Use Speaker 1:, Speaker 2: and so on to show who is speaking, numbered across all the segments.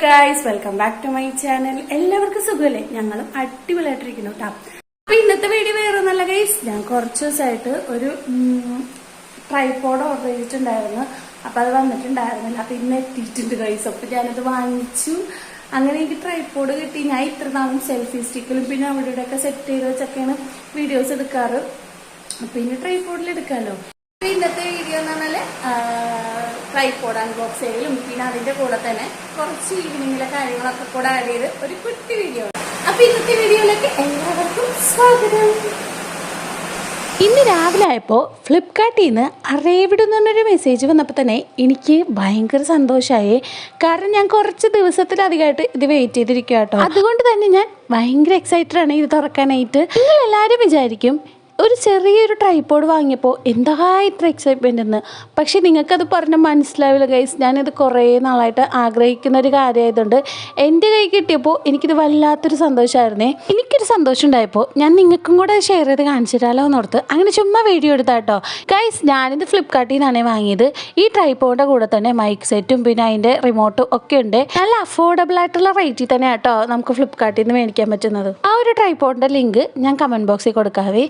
Speaker 1: Guys welcome back to my channel. എല്ലാവർക്കും സുഖമല്ലേ? ഞങ്ങളും അടിപൊളിയായിട്ടിരിക്കുന്നു കേട്ടോ. അപ്പൊ ഇന്നത്തെ വീഡിയോ വേറെ നല്ല ഗൈസ്, ഞാൻ കുറച്ച് ദിവസമായിട്ട് ഒരു ട്രൈപോഡ് ഓർഡർ ചെയ്തിട്ടുണ്ടായിരുന്നു. അപ്പൊ അത് വന്നിട്ടുണ്ടായിരുന്നില്ല. അപ്പൊ ഇന്ന് എത്തിയിട്ടുണ്ട് ഗൈസ്. അപ്പൊ ഞാനത് വാങ്ങിച്ചു. അങ്ങനെ എനിക്ക് ട്രൈപോഡ് കിട്ടി. ഞാൻ ഇത്ര നാളും സെൽഫി സ്റ്റിക്കിലും പിന്നെ അവിടെ ഒക്കെ സെറ്റ് ചെയ്ത് വെച്ചൊക്കെയാണ് വീഡിയോസ് എടുക്കാറ്. അപ്പൊ ഇനി ട്രൈപോഡിൽ എടുക്കാമല്ലോ. ഇന്നത്തെ വീഡിയോ എന്ന് പറഞ്ഞാല് ട്രൈപോഡ് അൺബോക്സ് ചെയ്യലും പിന്നെ അതിന്റെ കൂടെ തന്നെ കുറച്ച് ഈവനിങ്ങിലെ കാര്യങ്ങളൊക്കെ കൂടെ ആഡ് ചെയ്ത് ഒരു കുട്ടി വീഡിയോ. അപ്പൊ ഇന്നത്തെ വീഡിയോയിലേക്ക് എല്ലാവർക്കും സ്വാഗതം.
Speaker 2: ഇന്ന് രാവിലെ ആയപ്പോൾ ഫ്ലിപ്കാർട്ടിൽ നിന്ന് അറേവിഡ് എന്ന് പറഞ്ഞൊരു മെസ്സേജ് വന്നപ്പോൾ തന്നെ എനിക്ക് ഭയങ്കര സന്തോഷമായി. കാരണം ഞാൻ കുറച്ച് ദിവസത്തിലധികമായിട്ട് ഇത് വെയിറ്റ് ചെയ്തിരിക്കുക കേട്ടോ. അതുകൊണ്ട് തന്നെ ഞാൻ ഭയങ്കര എക്സൈറ്റഡ് ആണ് ഇത് തുറക്കാനായിട്ട്. നിങ്ങൾ എല്ലാവരും വിചാരിക്കും ഒരു ചെറിയൊരു ട്രൈപോഡ് വാങ്ങിയപ്പോൾ എന്താ ഇത്ര എക്സൈറ്റ്മെൻ്റ് എന്ന്. പക്ഷേ നിങ്ങൾക്കത് പറഞ്ഞാൽ മനസ്സിലാവില്ല ഗൈസ്. ഞാനിത് കുറേ നാളായിട്ട് ആഗ്രഹിക്കുന്ന ഒരു കാര്യമായതുകൊണ്ട് എൻ്റെ കൈ കിട്ടിയപ്പോൾ എനിക്കിത് വല്ലാത്തൊരു സന്തോഷമായിരുന്നേ. എനിക്കൊരു സന്തോഷം ഉണ്ടായപ്പോൾ ഞാൻ നിങ്ങൾക്കും കൂടെ ഷെയർ ചെയ്ത് കാണിച്ചു തരാമല്ലോ എന്നോർത്ത് അങ്ങനെ ചുമ്മാ വീഡിയോ എടുത്താട്ടോ ഗൈസ്. ഞാനിത് ഫ്ലിപ്കാർട്ടിൽ നിന്നാണ് വാങ്ങിയത്. ഈ ട്രൈപോഡിൻ്റെ കൂടെ തന്നെ മൈക്ക് സെറ്റും പിന്നെ അതിൻ്റെ റിമോട്ടും ഒക്കെ ഉണ്ട്. നല്ല അഫോർഡബിൾ ആയിട്ടുള്ള റേറ്റിൽ തന്നെ കേട്ടോ നമുക്ക് ഫ്ലിപ്കാർട്ടിൽ നിന്ന് മേടിക്കാൻ പറ്റുന്നത്. ആ ഒരു ട്രൈപോഡിൻ്റെ ലിങ്ക് ഞാൻ കമൻറ്റ് ബോക്സിൽ കൊടുക്കാവേ.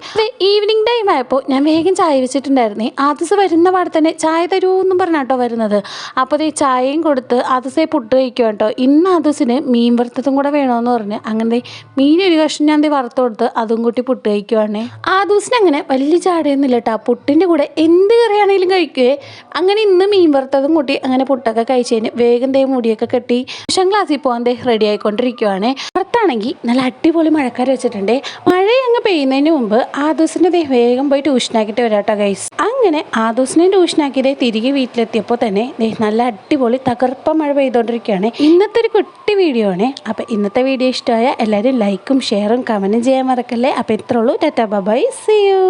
Speaker 2: ഈവനിങ് ടൈം ആയപ്പോൾ ഞാൻ വേഗം ചായ വെച്ചിട്ടുണ്ടായിരുന്നേ. ആദസ് വരുന്ന പാടെ തന്നെ ചായ തരൂന്നും പറഞ്ഞാട്ടോ വരുന്നത്. അപ്പോൾ ഈ ചായയും കൊടുത്ത് ആദസെ പുട്ട് കഴിക്കും കേട്ടോ. ഇന്ന് ആദസിന് മീൻ വറുത്തതും കൂടെ വേണമെന്ന് പറഞ്ഞ് അങ്ങനെ മീൻ ഒരു കഷ്ണം ഞാൻ വറുത്ത് കൊടുത്ത് അതും കൂട്ടി പുട്ട് കഴിക്കുവാണേ. ആദൂസിന് അങ്ങനെ വലിയ ചാടയൊന്നുമില്ല കേട്ടോ. പുട്ടിൻ്റെ കൂടെ എന്ത് കറിയാണെങ്കിലും കഴിക്കുവേ. അങ്ങനെ ഇന്ന് മീൻ വറുത്തതും കൂട്ടി അങ്ങനെ പുട്ടൊക്കെ കഴിച്ചതിന് വേഗം മുടിയൊക്കെ കെട്ടി ക്ലാസ്സിൽ പോകാൻ റെഡി ആയിക്കൊണ്ടിരിക്കുവാണേ. പുറത്താണെങ്കിൽ നല്ല അടിപൊളി മഴക്കാർ വെച്ചിട്ടുണ്ട്. മഴ അങ്ങ് പെയ്യുന്നതിന് മുമ്പ് ആദൂസിൻ്റെ വേഗം പോയി ട്യൂഷനാക്കിയിട്ട് വരാട്ടോ ഗൈസ്. അങ്ങനെ ആദൂസിനെ ട്യൂഷനാക്കിയതേ തിരികെ വീട്ടിലെത്തിയപ്പോൾ തന്നെ നല്ല അടിപൊളി തകർപ്പ മഴ പെയ്തുകൊണ്ടിരിക്കുകയാണ്. ഇന്നത്തെ ഒരു കുട്ടി വീഡിയോ ആണ്. അപ്പം ഇന്നത്തെ വീഡിയോ ഇഷ്ടമായ എല്ലാവരും ലൈക്കും ഷെയറും കമൻറ്റും ചെയ്യാൻ മറക്കല്ലേ. അപ്പം ഇത്രയുള്ളൂ. Tata bye, see U.